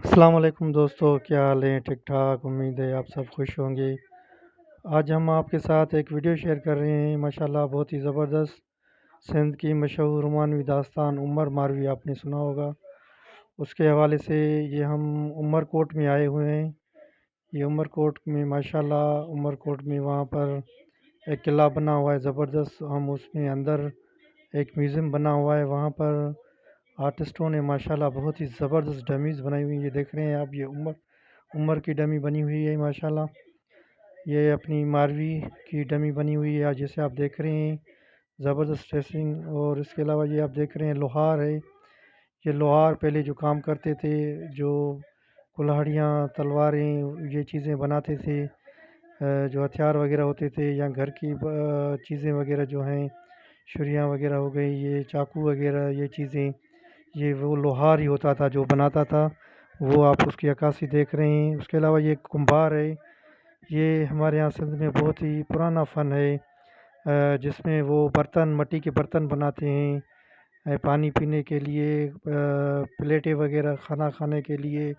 السلام علیکم دوستو، کیا حال ہے؟ ٹھیک ٹھاک، امید ہے آپ سب خوش ہوں گے۔ آج ہم آپ کے ساتھ ایک ویڈیو شیئر کر رہے ہیں، ماشاءاللہ بہت ہی زبردست۔ سندھ کی مشہور رومانوی داستان عمر ماروی آپ نے سنا ہوگا، اس کے حوالے سے یہ ہم عمر کوٹ میں آئے ہوئے ہیں۔ یہ عمر کوٹ میں ماشاءاللہ عمر کوٹ میں وہاں پر ایک قلعہ بنا ہوا ہے زبردست، ہم اس میں اندر ایک میوزیم بنا ہوا ہے، وہاں پر آرٹسٹوں نے ماشاءاللہ بہت ہی زبردست ڈمیز بنائی ہوئی ہیں۔ یہ دیکھ رہے ہیں آپ، یہ عمر کی ڈمی بنی ہوئی ہے ماشاءاللہ۔ یہ اپنی ماروی کی ڈمی بنی ہوئی ہے جسے آپ دیکھ رہے ہیں، زبردست ڈریسنگ۔ اور اس کے علاوہ یہ آپ دیکھ رہے ہیں لوہار ہے، یہ لوہار پہلے جو کام کرتے تھے، جو کلہاڑیاں تلواریں یہ چیزیں بناتے تھے، جو ہتھیار وغیرہ ہوتے تھے، یا گھر کی چیزیں وغیرہ جو ہیں، چھریاں وغیرہ ہو گئی، یہ چاقو وغیرہ، یہ چیزیں، یہ وہ لوہار ہی ہوتا تھا جو بناتا تھا، وہ آپ اس کی عکاسی دیکھ رہے ہیں۔ اس کے علاوہ یہ کمبار ہے، یہ ہمارے یہاں سندھ میں بہت ہی پرانا فن ہے، جس میں وہ برتن، مٹی کے برتن بناتے ہیں، پانی پینے کے لیے، پلیٹیں وغیرہ کھانا کھانے کے لیے،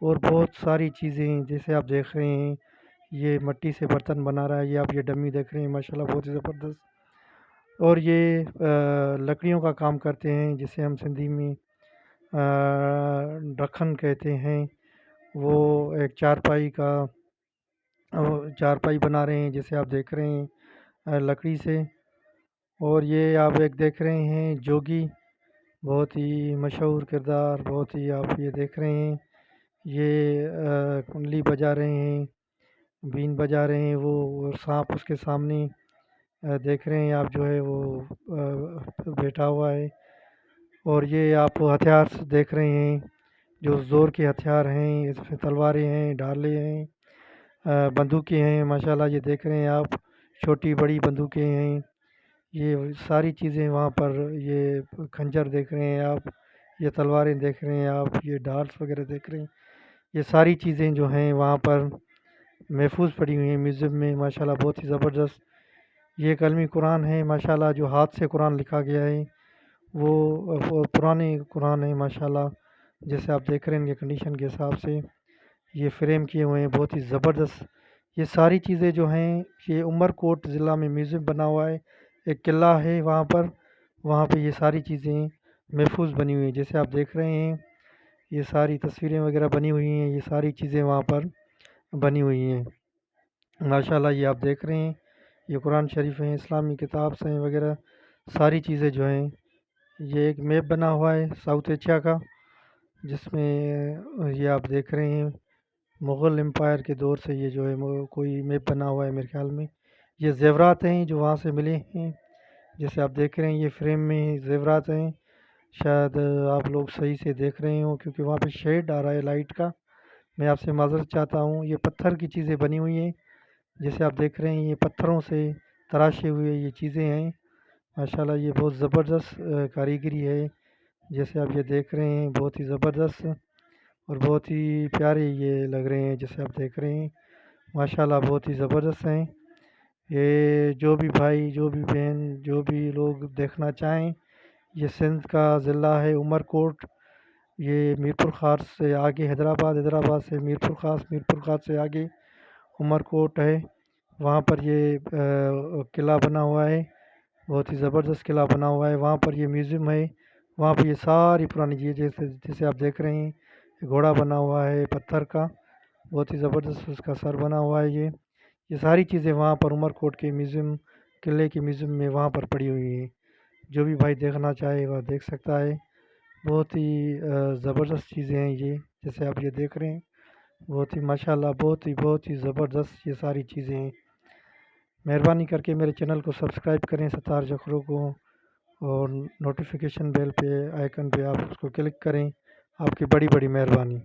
اور بہت ساری چیزیں جیسے آپ دیکھ رہے ہیں۔ یہ مٹی سے برتن بنا رہا ہے، یہ آپ یہ ڈمی دیکھ رہے ہیں ماشاءاللہ بہت ہی زبردست۔ اور یہ لکڑیوں کا کام کرتے ہیں، جسے ہم سندھی میں ڈکھن کہتے ہیں۔ وہ ایک چارپائی بنا رہے ہیں جسے آپ دیکھ رہے ہیں لکڑی سے۔ اور یہ آپ ایک دیکھ رہے ہیں جوگی، بہت ہی مشہور کردار، بہت ہی آپ یہ دیکھ رہے ہیں، یہ کنڈلی بجا رہے ہیں، بین بجا رہے ہیں وہ، اور سانپ اس کے سامنے دیکھ رہے ہیں آپ، جو ہے وہ بیٹھا ہوا ہے۔ اور یہ آپ ہتھیار دیکھ رہے ہیں، جو زور کے ہتھیار ہیں، اس میں تلواریں ہیں، ڈھالیں ہیں، بندوقیں ہیں ماشاءاللہ، یہ دیکھ رہے ہیں آپ، چھوٹی بڑی بندوقیں ہیں، یہ ساری چیزیں وہاں پر، یہ خنجر دیکھ رہے ہیں آپ، یہ تلواریں دیکھ رہے ہیں آپ، یہ ڈارٹس وغیرہ دیکھ رہے ہیں، یہ ساری چیزیں جو ہیں وہاں پر محفوظ پڑی ہوئی ہیں میوزیم میں ماشاءاللہ بہت ہی زبردست۔ یہ ایک علمی قرآن ہے ماشاءاللہ، جو ہاتھ سے قرآن لکھا گیا ہے، وہ پرانے قرآن ہے ماشاءاللہ، جیسے آپ دیکھ رہے ہیں یہ کنڈیشن کے حساب سے یہ فریم کیے ہوئے ہیں، بہت ہی زبردست۔ یہ ساری چیزیں جو ہیں، یہ عمر کوٹ ضلع میں میوزیم بنا ہوا ہے، ایک قلعہ ہے وہاں پہ یہ ساری چیزیں محفوظ بنی ہوئی ہیں، جیسے آپ دیکھ رہے ہیں یہ ساری تصویریں وغیرہ بنی ہوئی ہیں، یہ ساری چیزیں وہاں پر بنی ہوئی ہیں ماشاءاللہ۔ یہ آپ دیکھ رہے ہیں، یہ قرآن شریف ہیں، اسلامی کتاب سے وغیرہ ساری چیزیں جو ہیں۔ یہ ایک میپ بنا ہوا ہے ساؤتھ ایشیا کا، جس میں یہ آپ دیکھ رہے ہیں مغل امپائر کے دور سے یہ جو ہے کوئی میپ بنا ہوا ہے میرے خیال میں۔ یہ زیورات ہیں جو وہاں سے ملے ہیں، جیسے آپ دیکھ رہے ہیں یہ فریم میں زیورات ہیں، شاید آپ لوگ صحیح سے دیکھ رہے ہوں کیونکہ وہاں پہ شیڈ آ رہا ہے لائٹ کا، میں آپ سے معذرت چاہتا ہوں۔ یہ پتھر کی چیزیں بنی ہوئی ہیں، جیسے آپ دیکھ رہے ہیں یہ پتھروں سے تراشے ہوئے یہ چیزیں ہیں ماشاءاللہ، یہ بہت زبردست کاریگری ہے، جیسے آپ یہ دیکھ رہے ہیں بہت ہی زبردست اور بہت ہی پیارے یہ لگ رہے ہیں، جیسے آپ دیکھ رہے ہیں ماشاءاللہ بہت ہی زبردست ہیں۔ یہ جو بھی بھائی، جو بھی بہن، جو بھی لوگ دیکھنا چاہیں، یہ سندھ کا ضلع ہے عمر کوٹ، یہ میر پور خاص سے آگے حیدرآباد سے میر پور خاص سے آگے عمر کوٹ ہے، وہاں پر یہ قلعہ بنا ہوا ہے، بہت ہی زبردست قلعہ بنا ہوا ہے، وہاں پر یہ میوزیم ہے، وہاں پہ یہ ساری پرانی چیزیں جیسے آپ دیکھ رہے ہیں، گھوڑا بنا ہوا ہے پتھر کا، بہت ہی زبردست اس کا سر بنا ہوا ہے، یہ ساری چیزیں وہاں پر عمر کوٹ کے میوزیم، قلعے کے میوزیم میں وہاں پر پڑی ہوئی ہیں، جو بھی بھائی دیکھنا چاہے وہ دیکھ سکتا ہے۔ بہت ہی زبردست چیزیں ہیں یہ، جیسے آپ یہ دیکھ رہے ہیں، بہت ہی ماشاءاللہ بہت ہی زبردست یہ ساری چیزیں ہیں۔ مہربانی کر کے میرے چینل کو سبسکرائب کریں ستار جکھرو کو، اور نوٹیفیکیشن بیل پہ آئیکن پہ آپ اس کو کلک کریں، آپ کی بڑی بڑی مہربانی۔